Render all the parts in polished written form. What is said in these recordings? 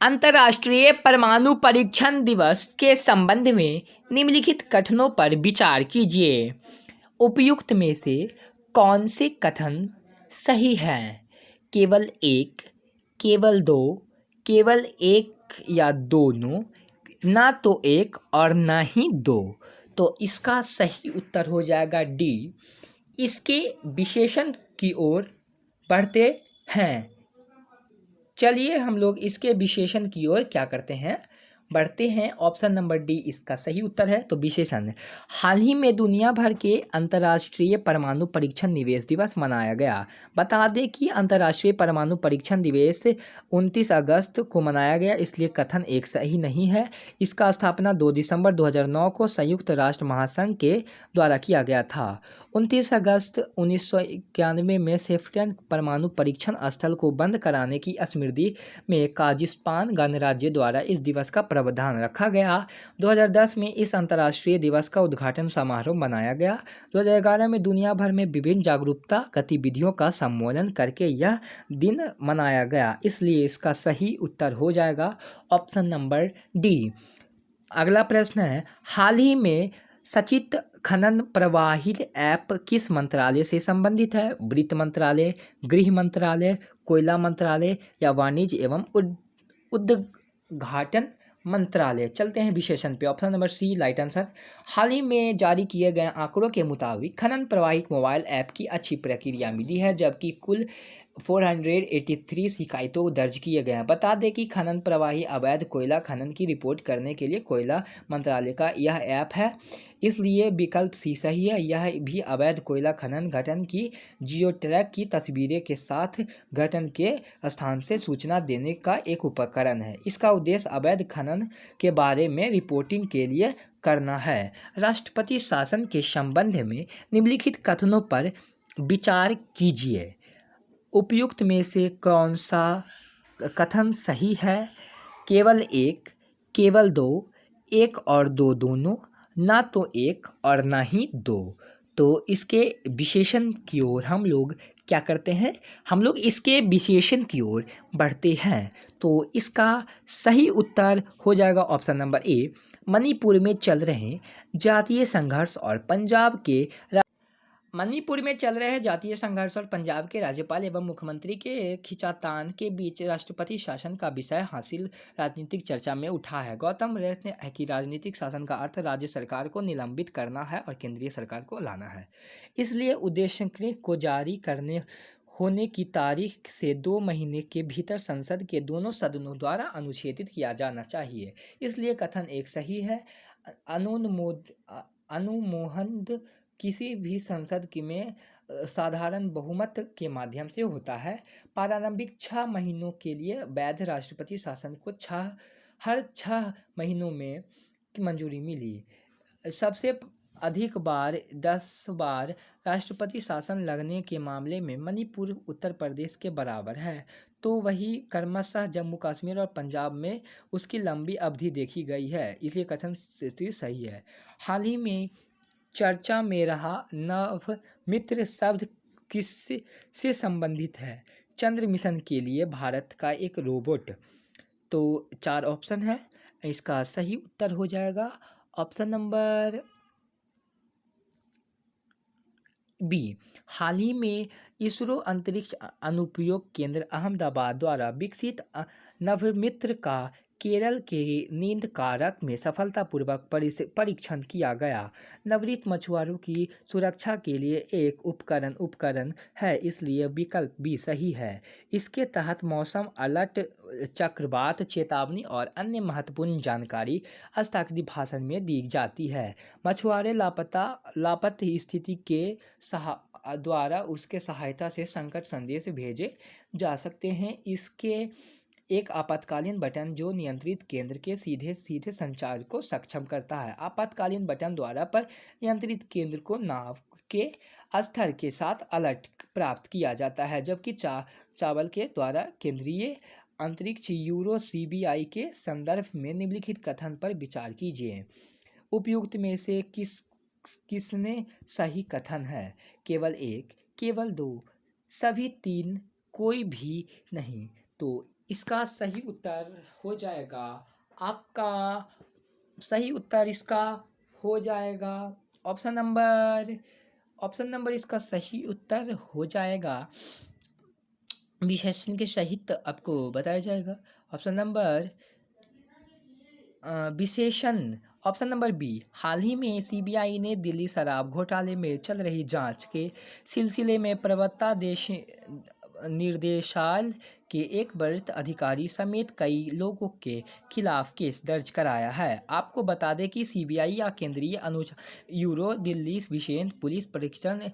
अंतर्राष्ट्रीय परमाणु परीक्षण दिवस के संबंध में निम्नलिखित कथनों पर विचार कीजिए। उपयुक्त में से कौन से कथन सही हैं? केवल एक, केवल दो, केवल एक या दोनों, ना तो एक और ना ही दो। तो इसका सही उत्तर हो जाएगा डी। इसके विशेषण की ओर बढ़ते हैं। चलिए हम लोग इसके विशेषण की ओर क्या करते हैं, बढ़ते हैं। ऑप्शन नंबर डी इसका सही उत्तर है। तो विशेषण, हाल ही में दुनिया भर के अंतर्राष्ट्रीय परमाणु परीक्षण निवेश दिवस मनाया गया। बता दें कि अंतर्राष्ट्रीय परमाणु परीक्षण दिवस 29 अगस्त को मनाया गया, इसलिए कथन एक सही नहीं है। इसका स्थापना 2 दिसंबर 2009 को संयुक्त राष्ट्र महासंघ के द्वारा किया गया था। 29 अगस्त 1991 में सेफ्टियन परमाणु परीक्षण स्थल को बंद कराने की स्मृति में काजाकिस्तान गणराज्य द्वारा इस दिवस का प्रावधान रखा गया। 2010 में इस अंतर्राष्ट्रीय दिवस का उद्घाटन समारोह मनाया गया। 2011 में दुनिया भर में विभिन्न जागरूकता गतिविधियों का सम्मेलन करके यह दिन मनाया गया, इसलिए इसका सही उत्तर हो जाएगा ऑप्शन नंबर डी। अगला प्रश्न है, हाल ही में सचित खनन प्रवाहित ऐप किस मंत्रालय से संबंधित है? वित्त मंत्रालय, गृह मंत्रालय, कोयला मंत्रालय या वाणिज्य एवं उद्घाटन मंत्रालय। चलते हैं विशेषण पे। Option number C right answer. हाल ही में जारी किए गए आंकड़ों के मुताबिक खनन प्रवाहित मोबाइल ऐप की अच्छी प्रतिक्रिया मिली है, जबकि कुल 483 शिकायतों दर्ज किए गए हैं। बता दें कि खनन प्रवाही अवैध कोयला खनन की रिपोर्ट करने के लिए कोयला मंत्रालय का यह ऐप है, इसलिए विकल्प सी सही है। यह भी अवैध कोयला खनन घटन की जियो ट्रैक की तस्वीरें के साथ घटन के स्थान से सूचना देने का एक उपकरण है। इसका उद्देश्य अवैध खनन के बारे में रिपोर्टिंग के लिए करना है। राष्ट्रपति शासन के संबंध में निम्नलिखित कथनों पर विचार कीजिए। उपयुक्त में से कौन सा कथन सही है? केवल एक, केवल दो, एक और दो दोनों, ना तो एक और ना ही दो। तो इसके विशेषण की ओर हम लोग क्या करते हैं, हम लोग इसके विशेषण की ओर बढ़ते हैं। तो इसका सही उत्तर हो जाएगा ऑप्शन नंबर ए। मणिपुर में चल रहे जातीय संघर्ष और पंजाब के पंजाब के राज्यपाल एवं मुख्यमंत्री के खींचातान के बीच राष्ट्रपति शासन का विषय हासिल राजनीतिक चर्चा में उठा है। गौतम रेस ने है कि राजनीतिक शासन का अर्थ राज्य सरकार को निलंबित करना है और केंद्रीय सरकार को लाना है, इसलिए उद्देश्य को जारी करने होने की तारीख से 2 महीने के भीतर संसद के दोनों सदनों द्वारा अनुच्छेदित किया जाना चाहिए, इसलिए कथन एक सही है। अनुमोदन किसी भी संसद में साधारण बहुमत के माध्यम से होता है। प्रारंभिक 6 महीनों के लिए वैध राष्ट्रपति शासन को हर 6 महीनों में मंजूरी मिली। सबसे अधिक बार 10 बार राष्ट्रपति शासन लगने के मामले में मणिपुर उत्तर प्रदेश के बराबर है, तो वही क्रमशः जम्मू कश्मीर और पंजाब में उसकी लंबी अवधि देखी गई है, इसलिए कथन सही है। हाल ही में चर्चा में रहा नवमित्र शब्द किससे संबंधित है? चंद्र मिशन के लिए भारत का एक रोबोट। तो 4 ऑप्शन है, इसका सही उत्तर हो जाएगा ऑप्शन नंबर बी। हाल ही में इसरो अंतरिक्ष अनुप्रयोग केंद्र अहमदाबाद द्वारा विकसित नवमित्र का केरल के नींद कारक में सफलतापूर्वक परीक्षण किया गया। नवनीत मछुआरों की सुरक्षा के लिए एक उपकरण है, इसलिए विकल्प बी सही है। इसके तहत मौसम अलर्ट, चक्रवात चेतावनी और अन्य महत्वपूर्ण जानकारी हस्ताक्षरित भाषा में दी जाती है। मछुआरे लापता स्थिति के द्वारा उसके सहायता से संकट संदेश भेजे जा सकते हैं। इसके एक आपातकालीन बटन जो नियंत्रित केंद्र के सीधे संचार को सक्षम करता है। आपातकालीन बटन द्वारा पर नियंत्रित केंद्र को नाव के स्तर के साथ अलर्ट प्राप्त किया जाता है, जबकि चावल के द्वारा केंद्रीय अंतरिक्ष यूरो CBI के संदर्भ में निम्नलिखित कथन पर विचार कीजिए। उपयुक्त में से किसने सही कथन है? केवल एक, केवल दो, सभी तीन, कोई भी नहीं। तो इसका सही उत्तर हो जाएगा आपका, सही उत्तर इसका हो जाएगा ऑप्शन नंबर इसका सही उत्तर हो जाएगा, विशेषण के सहित आपको बताया जाएगा। ऑप्शन नंबर विशेषण, ऑप्शन नंबर बी। हाल ही में सीबीआई ने दिल्ली शराब घोटाले में चल रही जांच के सिलसिले में प्रवक्ता निर्देशालय के एक वरिष्ठ अधिकारी समेत कई लोगों के खिलाफ केस दर्ज कराया है। आपको बता दें कि सीबीआई या केंद्रीय ब्यूरो दिल्ली विशेष पुलिस प्रशिक्षण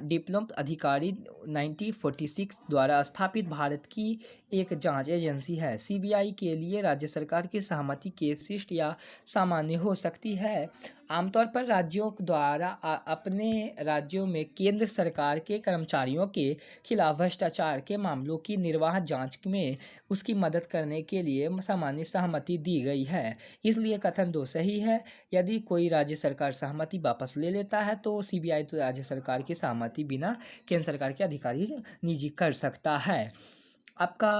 डिप्लोमा अधिकारी 1946 द्वारा स्थापित भारत की एक जांच एजेंसी है। सीबीआई के लिए राज्य सरकार की सहमति के शिष्ट या सामान्य हो सकती है। आमतौर पर राज्यों द्वारा अपने राज्यों में केंद्र सरकार के कर्मचारियों के खिलाफ भ्रष्टाचार के मामलों की निर्वाह जांच में उसकी मदद करने के लिए सामान्य सहमति दी गई है। इसलिए कथन 2 सही है। यदि कोई राज्य सरकार सहमति वापस ले लेता है तो सीबीआई तो राज्य सरकार की सहमति बिना केंद्र सरकार के अधिकारी निजी कर सकता है। आपका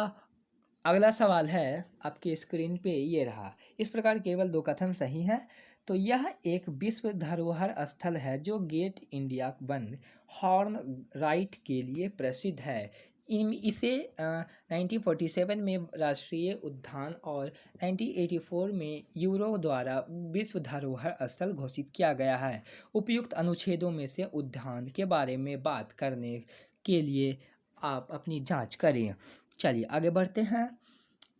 अगला सवाल है आपके स्क्रीन पे ये रहा। इस प्रकार केवल 2 कथन सही हैं। तो यह एक विश्व धरोहर स्थल है जो गेट इंडिया वन हॉर्न राइट के लिए प्रसिद्ध है। इसे 1947 में राष्ट्रीय उद्यान और 1984 में यूरो द्वारा विश्व धरोहर स्थल घोषित किया गया है। उपयुक्त अनुच्छेदों में से उद्यान के बारे में बात करने के लिए आप अपनी जांच करें। चलिए आगे बढ़ते हैं।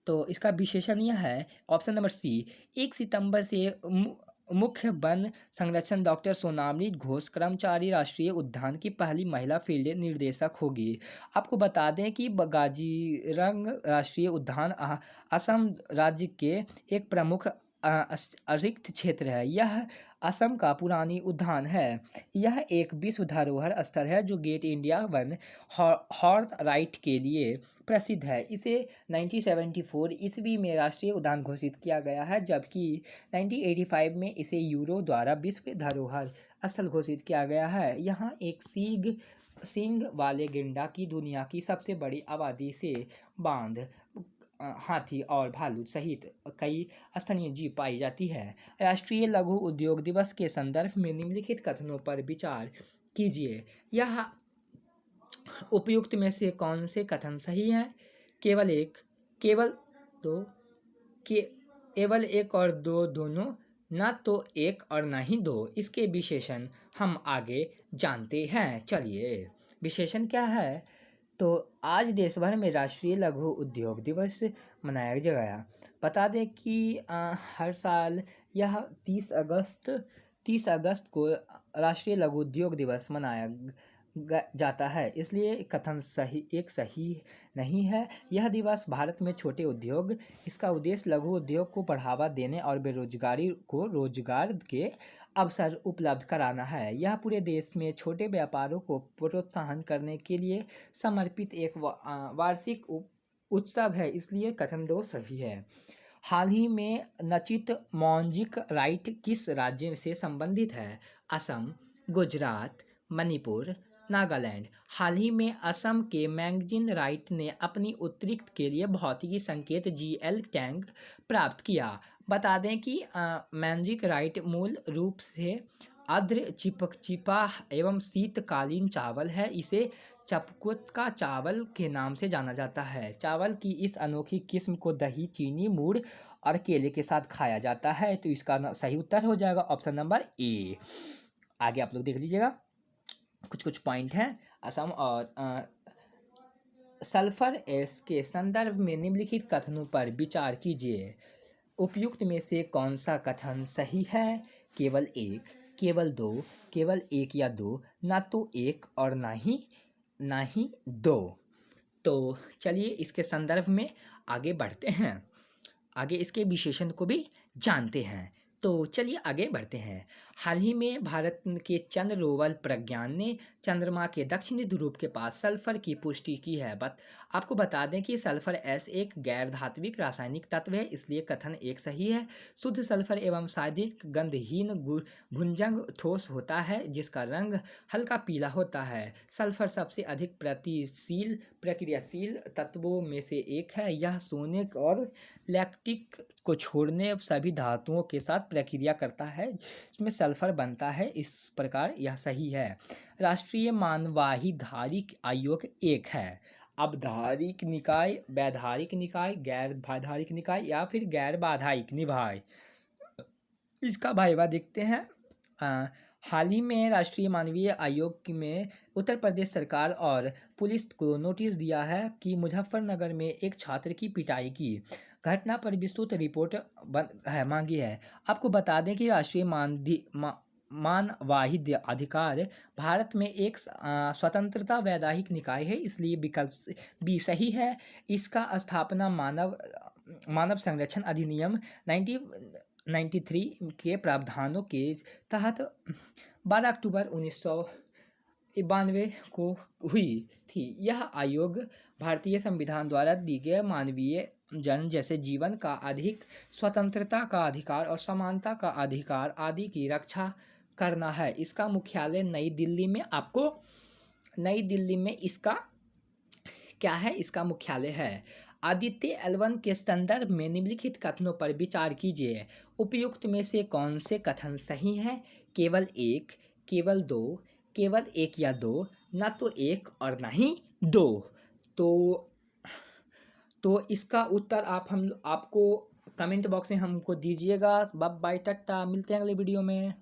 तो इसका विशेषण यह है, ऑप्शन नंबर सी। 1 सितंबर से मुख्य वन संरक्षण डॉक्टर सोनामनी घोष कर्मचारी राष्ट्रीय उद्यान की पहली महिला फील्ड निर्देशक होगी। आपको बता दें कि काजीरंगा राष्ट्रीय उद्यान असम राज्य के एक प्रमुख अतिरिक्त क्षेत्र है। यह असम का पुरानी उद्यान है। यह एक विश्व धरोहर स्थल है जो गेट इंडिया वन हॉर्न राइट के लिए प्रसिद्ध है। इसे 1974 ईस्वी में राष्ट्रीय उद्यान घोषित किया गया है, जबकि 1985 में इसे यूरो द्वारा विश्व धरोहर स्थल घोषित किया गया है। यहाँ एक सींग वाले गेंडा की दुनिया की सबसे बड़ी आबादी से बांध, हाथी और भालू सहित कई स्थानीय जीव पाई जाती है। राष्ट्रीय लघु उद्योग दिवस के संदर्भ में निम्नलिखित कथनों पर विचार कीजिए। यह उपयुक्त में से कौन से कथन सही हैं? केवल एक, केवल दो, केवल एक और दो दोनों, ना तो एक और ना ही दो। इसके विशेषण हम आगे जानते हैं। चलिए विशेषण क्या है? तो आज देश भर में राष्ट्रीय लघु उद्योग दिवस मनाया गया। बता दें कि हर साल यह 30 अगस्त को राष्ट्रीय लघु उद्योग दिवस मनाया जाता है। इसलिए कथन सही नहीं है। यह दिवस भारत में छोटे उद्योग, इसका उद्देश्य लघु उद्योग को बढ़ावा देने और बेरोजगारी को रोजगार के अवसर उपलब्ध कराना है। यह पूरे देश में छोटे व्यापारों को प्रोत्साहन करने के लिए समर्पित एक वार्षिक उत्सव है। इसलिए कथन 2 सही है। हाल ही में नचित मौजिक राइट किस राज्य से संबंधित है? असम, गुजरात, मणिपुर, नागालैंड। हाल ही में असम के मैगजीन राइट ने अपनी उत्तराखंड के लिए भौतिकी संकेत GL टैग प्राप्त किया। बता दें कि मैजिक राइट मूल रूप से आर्द्र चिपचिपा एवं शीतकालीन चावल है। इसे चपकुत का चावल के नाम से जाना जाता है। चावल की इस अनोखी किस्म को दही, चीनी, गुड़ और केले के साथ खाया जाता है। तो इसका सही उत्तर हो जाएगा ऑप्शन नंबर ए। आगे आप लोग देख लीजिएगा, कुछ पॉइंट हैं। असम और सल्फर एस के संदर्भ में निम्नलिखित कथनों पर विचार कीजिए। उपयुक्त में से कौन सा कथन सही है? केवल एक, केवल दो, केवल एक या दो, ना तो एक और ना ही दो। तो चलिए इसके संदर्भ में आगे बढ़ते हैं, आगे इसके विशेषण को भी जानते हैं। तो चलिए आगे बढ़ते हैं। हाल ही में भारत के चंद्र रोवर प्रज्ञान ने चंद्रमा के दक्षिणी ध्रुव के पास सल्फर की पुष्टि की है। आपको बता दें कि सल्फर एस एक गैर धात्विक रासायनिक तत्व है, इसलिए कथन एक सही है। शुद्ध सल्फर एवं शारीरिक गंधहीन भुजंग ठोस होता है जिसका रंग हल्का पीला होता है। सल्फर सबसे अधिक प्रक्रियाशील तत्वों में से एक है। यह सोने और लैक्टिक को छोड़ने सभी धातुओं के साथ प्रक्रिया करता है, इसमें सल्फर बनता है। इस प्रकार यह सही है। राष्ट्रीय मानवाधिकार आयोग एक है। अब धारिक निकाय, वैधारिक निकाय, गैर वैधारिक निकाय या फिर गैर बाधायिक निकाय, इसका भाइवा देखते हैं। हाल ही में राष्ट्रीय मानवीय आयोग में उत्तर प्रदेश सरकार और पुलिस को नोटिस दिया है कि मुजफ्फरनगर में एक छात्र की पिटाई की घटना पर विस्तृत रिपोर्ट मांगी है। आपको बता दें कि राष्ट्रीय मानवाधिकार अधिकार भारत में एक स्वतंत्रता वैधानिक निकाय है, इसलिए विकल्प बी सही है। इसका स्थापना मानव संरक्षण अधिनियम 1993 के प्रावधानों के तहत 12 अक्टूबर 1992 को हुई थी। यह आयोग भारतीय संविधान द्वारा दी गए मानवीय जन्म जैसे जीवन का अधिक, स्वतंत्रता का अधिकार और समानता का अधिकार आदि की रक्षा करना है। इसका मुख्यालय नई दिल्ली में, आपको नई दिल्ली में इसका क्या है, इसका मुख्यालय है। आदित्य L1 के संदर्भ में निम्नलिखित कथनों पर विचार कीजिए। उपयुक्त में से कौन से कथन सही हैं? केवल एक, केवल दो, केवल एक या दो, न तो एक और न ही दो। तो इसका उत्तर आपको कमेंट बॉक्स में हमको दीजिएगा। बाय बाय, टाटा, मिलते हैं अगले वीडियो में।